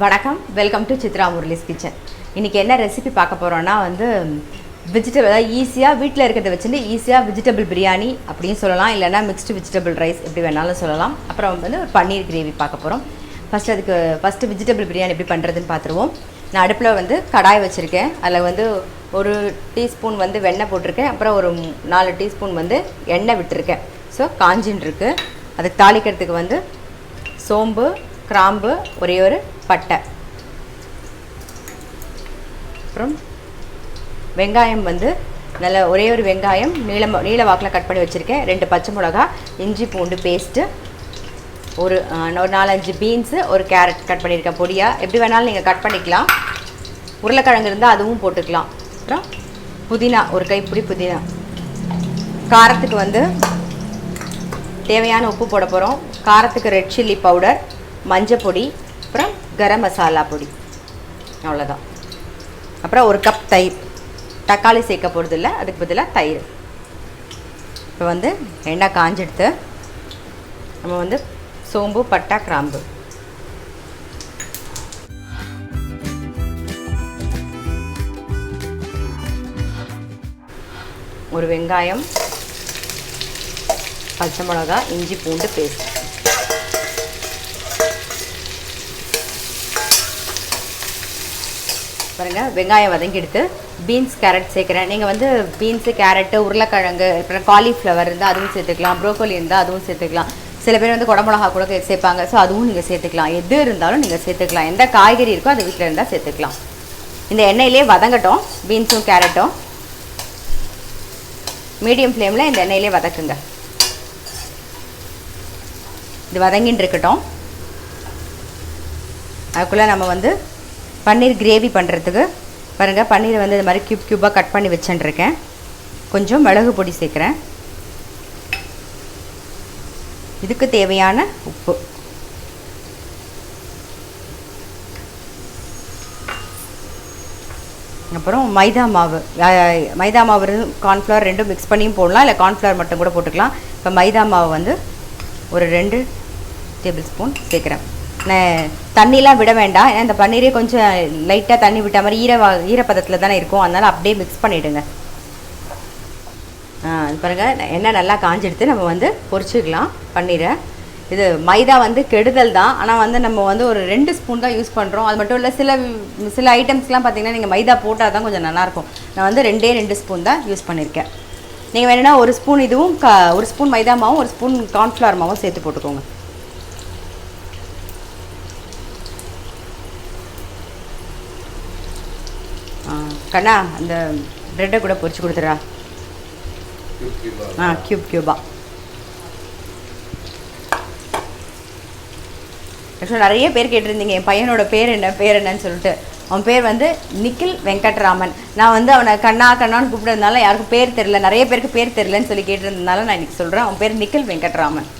வணக்கம், welcome to Chitra Murali's kitchen. இன்றைக்கி என்ன ரெசிபி பார்க்க போகிறோன்னா வெஜிடபிள், அதாவது ஈஸியாக வீட்டில் இருக்கிறத வச்சுட்டு ஈஸியாக வெஜிடபிள் பிரியாணி அப்படின்னு சொல்லலாம், இல்லைனா மிக்ஸ்டு வெஜிடபிள் ரைஸ் எப்படி வேணாலும் சொல்லலாம். அப்புறம் ஒரு பன்னீர் கிரேவி பார்க்க போகிறோம். ஃபஸ்ட்டு வெஜிடபிள் பிரியாணி எப்படி பண்ணுறதுன்னு பார்த்துருவோம். நான் அடுப்பில் கடாய் வச்சுருக்கேன். அதில் ஒரு டீஸ்பூன் வெண்ணெய் போட்டிருக்கேன். அப்புறம் ஒரு 4 டீஸ்பூன் எண்ணெய் விட்டுருக்கேன். ஸோ காஞ்சின்னு இருக்குது. அதுக்கு தாளிக்கிறதுக்கு சோம்பு, கிராம்பு, ஒரே ஒரு பட்டை, அப்புறம் வெங்காயம் நல்ல ஒரே ஒரு வெங்காயம் நீல வாக்கில் கட் பண்ணி வச்சுருக்கேன். 2 பச்சை மிளகா, இஞ்சி பூண்டு பேஸ்ட்டு, ஒரு 4-5 பீன்ஸு, ஒரு கேரட் கட் பண்ணியிருக்கேன் பொடியாக. எப்படி வேணாலும் நீங்கள் கட் பண்ணிக்கலாம். உருளைக்கிழங்கு இருந்தால் அதுவும் போட்டுக்கலாம். அப்புறம் புதினா, ஒரு கைப்பிடி புதினா. காரத்துக்கு தேவையான உப்பு போட போகிறோம். காரத்துக்கு ரெட் சில்லி பவுடர், மஞ்சள் பொடி, அப்புறம் கரம் மசாலா பொடி, அவ்வளோதான். அப்புறம் ஒரு கப் தயிர். தக்காளி சேர்க்க போகிறது இல்லை, அதுக்கு பதிலாக தயிர். இப்போ எண்ணெய் காஞ்செடுத்து நம்ம சோம்பு, பட்டை, கிராம்பு, ஒரு வெங்காயம், பச்சை மிளகா, இஞ்சி பூண்டு பேஸ்ட். பாருங்கள், வெங்காயம் வதங்கி எடுத்து பீன்ஸ், கேரட் சேர்க்குறேன். நீங்கள் பீன்ஸு, கேரட்டு, உருளைக்கிழங்கு, அப்புறம் காலிஃப்ளவர் இருந்தால் அதுவும் சேர்த்துக்கலாம். ப்ரோக்கோலி இருந்தால் அதுவும் சேர்த்துக்கலாம். சில பேர் குடமிளகா கூட சேர்ப்பாங்க. ஸோ அதுவும் நீங்கள் சேர்த்துக்கலாம். எது இருந்தாலும் நீங்கள் சேர்த்துக்கலாம். எந்த காய்கறி இருக்கோ அது வீட்டில் இருந்தால் சேர்த்துக்கலாம். இந்த எண்ணெயிலே வதங்கட்டும். பீன்ஸும் கேரட்டும் மீடியம் ஃப்ளேமில் இந்த எண்ணெயிலே வதக்குங்க. இது வதங்கின்னு இருக்கட்டும். அதுக்குள்ளே நம்ம பன்னீர் கிரேவி பண்ணுறதுக்கு பாருங்கள், பன்னீரை இது மாதிரி க்யூபாக கட் பண்ணி வச்சுட்டுருக்கேன். கொஞ்சம் மிளகு பொடி சேர்க்குறேன். இதுக்கு தேவையான உப்பு, அப்புறம் மைதா மாவு. கார்ன்ஃப்ளவர் ரெண்டும் மிக்ஸ் பண்ணியும் போடலாம், இல்லை கார்ன்ஃப்ளவர் மட்டும் கூட போட்டுக்கலாம். இப்போ மைதா மாவு ஒரு 2 டேபிள் ஸ்பூன் சேர்க்குறேன். தண்ணிலாம் விட வேண்டாம். ஏன்னா இந்த பன்னீரே கொஞ்சம் லைட்டாக தண்ணி விட்ட மாதிரி ஈரப்பதத்தில் தானே இருக்கும். அதனால் அப்படியே மிக்ஸ் பண்ணிவிடுங்க. பாருங்கள், எண்ணெய் நல்லா காஞ்செடுத்து நம்ம பொரிச்சிக்கலாம் பன்னீரை. இது மைதா கெடுதல் தான். ஆனால் நம்ம ஒரு 2 ஸ்பூன் தான் யூஸ் பண்ணுறோம். அது மட்டும் இல்லை, சில ஐட்டம்ஸ்லாம் பார்த்திங்கன்னா நீங்கள் மைதா போட்டால் தான் கொஞ்சம் நல்லாயிருக்கும். நான் 2 ஸ்பூன் தான் யூஸ் பண்ணியிருக்கேன். நீங்கள் வேணும்னா 1 ஸ்பூன் இதுவும் 1 ஸ்பூன் மைதா மாவும் 1 ஸ்பூன் கார்ன்ஃப்ளவர் மாவும் சேர்த்து போட்டுக்கோங்க. கண்ணா, அந்த ப்ரெட்டை கூட பொரிச்சு கொடுத்துட்றா. க்யூபா. ஆக்சுவலாக நிறைய பேர் கேட்டிருந்தீங்க என் பையனோட பேர் என்னன்னு சொல்லிட்டு. அவன் பேர் நிக்கில் வெங்கட்ராமன். நான் அவனை கண்ணான்னு கூப்பிட்றதுனால யாருக்கும் பேர் தெரில, நிறைய பேருக்கு பேர் தெரிலன்னு சொல்லி கேட்டிருந்ததுனால நான் இன்றைக்கி சொல்கிறேன். அவன் பேர் நிக்கில் வெங்கட்ராமன்.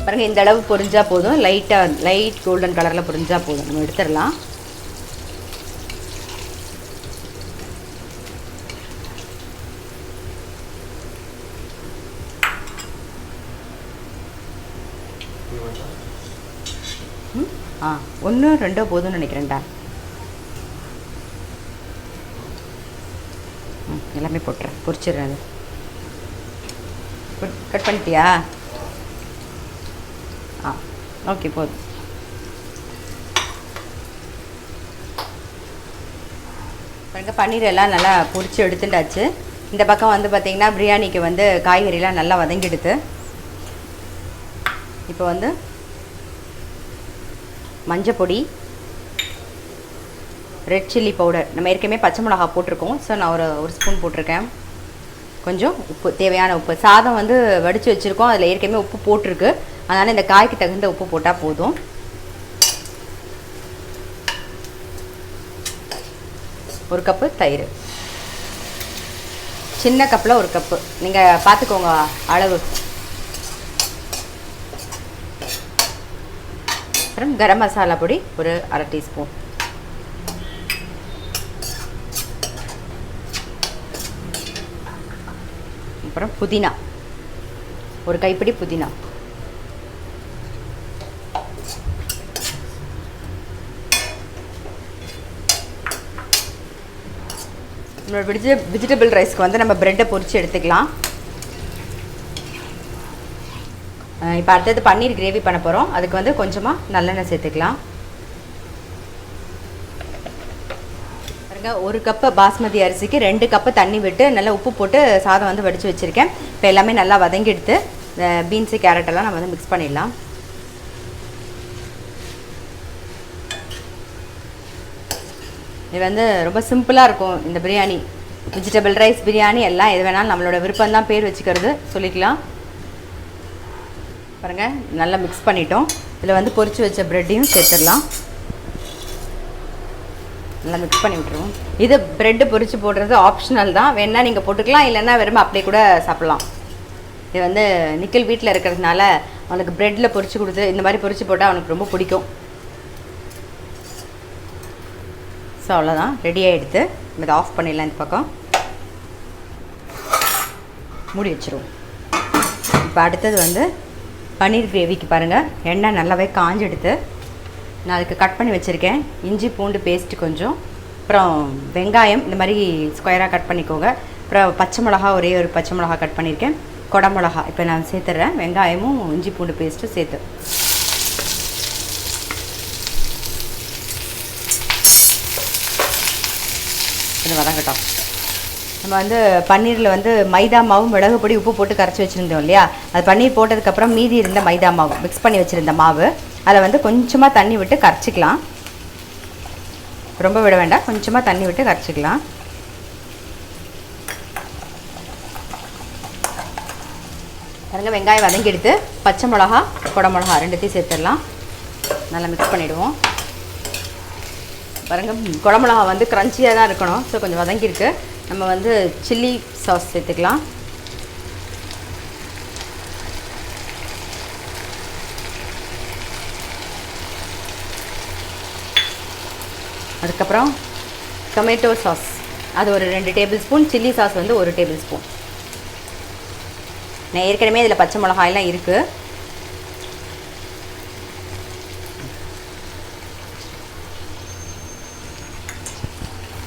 பாருங்கள், இந்த அளவு பொரிஞ்சால் போதும். லைட் கோல்டன் கலரில் பொரிஞ்சால் போதும். நம்ம எடுத்துடலாம். ஒன்று 2 போதும்னு நினைக்கிறேன்டா. எல்லாமே போட்டுறேன், பொரிச்சிடுறேன். அது கட் பண்ணிட்டியா? ஓகே, போதும். பாருங்கள், பன்னீர் எல்லாம் நல்லா பொரிச்சு எடுத்துட்டாச்சு. இந்த பக்கம் பார்த்திங்கன்னா பிரியாணிக்கு காய்கறிலாம் நல்லா வதங்கிடுது. இப்போ மஞ்சள் பொடி, ரெட் சில்லி பவுடர். நம்ம ஏற்கனவே பச்சை மிளகா போட்டிருக்கோம். ஸோ நான் ஒரு ஸ்பூன் போட்டிருக்கேன். கொஞ்சம் உப்பு, தேவையான உப்பு. சாதம் வடித்து வச்சுருக்கோம், அதில் ஏற்கனவே உப்பு போட்டிருக்கு. அதனால் இந்த காய்க்கு தகுந்த உப்பு போட்டால் போதும். ஒரு கப்பு தயிர், சின்ன கப்பில் 1 கப்பு. நீங்கள் பார்த்துக்கோங்க அளவு. அப்புறம் கரம் மசாலா பொடி ஒரு 1/2 டீஸ்பூன். அப்புறம் புதினா ஒரு கைப்பிடி புதினா, நம்மளோட வெஜிடபிள் ரைஸ்க்கு வந்து நம்ம ப்ரெட்டை பொரித்து எடுத்துக்கலாம். இப்போ அடுத்தது பன்னீர் கிரேவி பண்ண போகிறோம். அதுக்கு வந்து கொஞ்சமாக நல்லெண்ணெய் சேர்த்துக்கலாம். பாருங்க, 1 கப்பு பாஸ்மதி அரிசிக்கு 2 கப்பு தண்ணி விட்டு நல்லா உப்பு போட்டு சாதம் வந்து வடித்து வச்சுருக்கேன். இப்போ எல்லாமே நல்லா வதங்கி எடுத்து பீன்ஸு கேரட்டெல்லாம் நம்ம வந்து மிக்ஸ் பண்ணிடலாம். இது வந்து ரொம்ப சிம்பிளாக இருக்கும் இந்த பிரியாணி. வெஜிடபிள் ரைஸ் பிரியாணி எல்லாம் எது வேணாலும் நம்மளோட விருப்பம் தான், பேர் வச்சுக்கிறது சொல்லிக்கலாம். பாருங்கள், நல்லா மிக்ஸ் பண்ணிட்டோம். இதில் வந்து பொரிச்சு வச்ச ப்ரெட்டையும் சேர்த்துடலாம். நல்லா மிக்ஸ் பண்ணி விட்டுருவோம். இது ப்ரெட்டு பொரிச்சு போடுறது ஆப்ஷனல் தான், வேணால் நீங்கள் போட்டுக்கலாம், இல்லைன்னா வெறும் அப்படியே கூட சாப்பிட்லாம். இது வந்து நிக்கில் வீட்டில் இருக்கிறதுனால அவனுக்கு ப்ரெட்டில் பொரிச்சு கொடுத்து இந்த மாதிரி பொரிச்சு போட்டால் அவனுக்கு ரொம்ப பிடிக்கும். ஸோ அவ்வளோதான், ரெடியாக எடுத்து இதை ஆஃப் பண்ணிடலாம். இந்த பக்கம் மூடி வச்சுருவோம். இப்போ அடுத்தது வந்து பன்னீர் கிரேவிக்கு பாருங்கள், எண்ணெய் நல்லாவே காஞ்சி எடுத்து நான் அதுக்கு கட் பண்ணி வச்சுருக்கேன். இஞ்சி பூண்டு பேஸ்ட்டு கொஞ்சம், அப்புறம் வெங்காயம் இந்த மாதிரி ஸ்கொயராக கட் பண்ணிக்கோங்க. அப்புறம் பச்சை மிளகா, ஒரே ஒரு பச்சை மிளகா கட் பண்ணியிருக்கேன். கொடை மிளகா இப்போ நான் சேர்த்துட்றேன். வெங்காயமும் இஞ்சி பூண்டு பேஸ்ட்டும் சேர்த்து கொஞ்சம் வதங்கட்டும். நம்ம வந்து பன்னீரில் வந்து மைதா மாவு, மிளகு பொடி, உப்பு போட்டு கரைச்சி வச்சுருந்தோம் இல்லையா, அது பன்னீர் போட்டதுக்கப்புறம் மீதி இருந்த மைதா மாவு மிக்ஸ் பண்ணி வச்சுருந்த மாவு, அதை வந்து கொஞ்சமாக தண்ணி விட்டு கரைச்சிக்கலாம். ரொம்ப விட வேண்டாம், கொஞ்சமாக தண்ணி விட்டு கரைச்சிக்கலாம். பாருங்க, வெங்காயம் வதங்கி எடுத்து பச்சை மிளகா, கொடை மிளகா ரெண்டுத்தையும் சேர்த்துடலாம். நல்லா மிக்ஸ் பண்ணிவிடுவோம். பாருங்கள், கொடை மிளகா வந்து க்ரன்ச்சியாக தான் இருக்கணும். ஸோ கொஞ்சம் வதங்கியிருக்கு. நம்ம வந்து சில்லி சாஸ் சேர்த்துக்கலாம். அதுக்கப்புறம் டொமேட்டோ சாஸ் அது ஒரு 2 டேபிள் ஸ்பூன், சில்லி சாஸ் வந்து 1 டேபிள் ஸ்பூன். நான் ஏற்கனவே இதில் பச்சை மிளகாயெல்லாம் இருக்குது.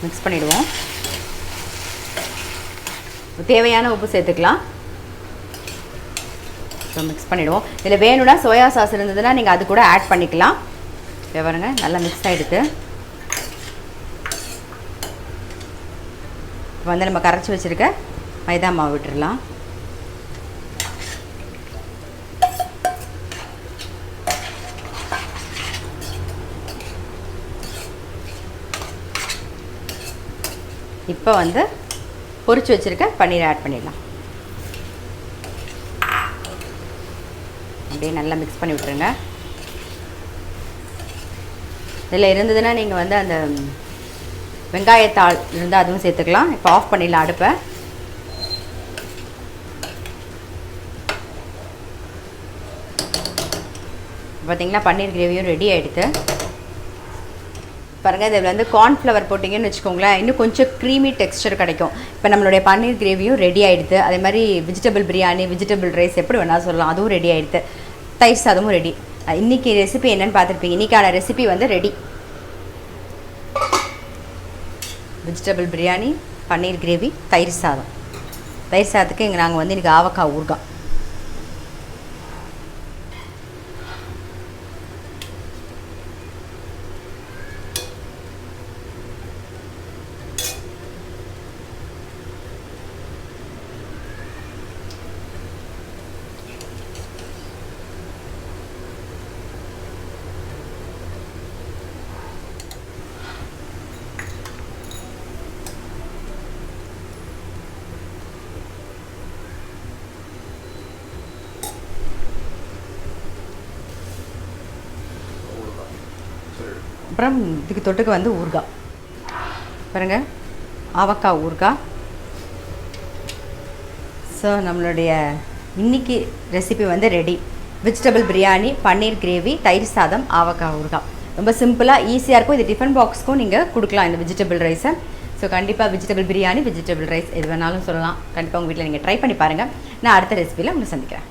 மிக்ஸ் பண்ணிவிடுவோம். தேவையான உப்பு சேர்த்துக்கலாம். ஸோ மிக்ஸ் பண்ணிவிடுவோம். இதில் வேணும்னா சோயா சாஸ் இருந்ததுன்னா நீங்கள் அது கூட ஆட் பண்ணிக்கலாம். பாருங்க, நல்லா மிக்ஸ் ஆகிடுது. இப்போ வந்து நம்ம கரைச்சி வச்சுருக்க மைதா மாவு விட்டுடலாம். இப்போ வந்து பொரிச்சு வச்சுருக்க பன்னீரை ஆட் பண்ணிடலாம். அப்படியே நல்லா மிக்ஸ் பண்ணி விட்டுருங்க. இதில் இருந்ததுன்னா நீங்கள் வந்து அந்த வெங்காயத்தாள் இருந்தால் அதுவும் சேர்த்துக்கலாம். இப்போ ஆஃப் பண்ணிடலாம் அடுப்பை. பார்த்திங்கன்னா பன்னீர் கிரேவியும் ரெடி ஆகிடுது. பாருங்கள், இதில் வந்து கார்ன்ஃப்ளவர் போட்டிங்கன்னு வச்சுக்கோங்களேன், இன்னும் கொஞ்சம் க்ரீமி டெக்ஸ்டர் கிடைக்கும். இப்போ நம்மளுடைய பன்னீர் கிரேவியும் ரெடி ஆகிடுது. அதே மாதிரி வெஜிடபிள் பிரியாணி, வெஜிடபிள் ரைஸ் எப்படி வேணாலும் சொல்லலாம், அதுவும் ரெடி ஆகிடுது. தயிர் சாதமும் ரெடி. இன்றைக்கி ரெசிபி என்னென்னு பார்த்துருப்பீங்க. இன்றைக்கான ரெசிபி வந்து ரெடி. வெஜிடபிள் பிரியாணி, பன்னீர் கிரேவி, தயிர் சாதம். தயிர் சாதத்துக்கு இங்கே நாங்கள் வந்து இன்றைக்கி ஆவக்காய் ஊறுகாய். அப்புறம் இதுக்கு தொட்டுக்கு வந்து ஊறுகாய். பாருங்கள், அவக்காய் ஊறுகாய். ஸோ நம்மளுடைய இன்றைக்கி ரெசிபி வந்து ரெடி. வெஜிடபிள் பிரியாணி, பன்னீர் கிரேவி, தயிர் சாதம், அவக்காய் ஊறுகாய். ரொம்ப சிம்பிளாக ஈஸியாக இருக்கும். இது டிஃபன் பாக்ஸ்க்கும் நீங்கள் கொடுக்கலாம் இந்த வெஜிடபிள் ரைஸை. ஸோ கண்டிப்பாக வெஜிடபிள் பிரியாணி, வெஜிடபிள் ரைஸ் எது வேணாலும் சொல்லலாம். கண்டிப்பாக உங்கள் வீட்டில் நீங்கள் ட்ரை பண்ணி பாருங்கள். நான் அடுத்த ரெசிபியில் உங்களை சந்திக்கிறேன்.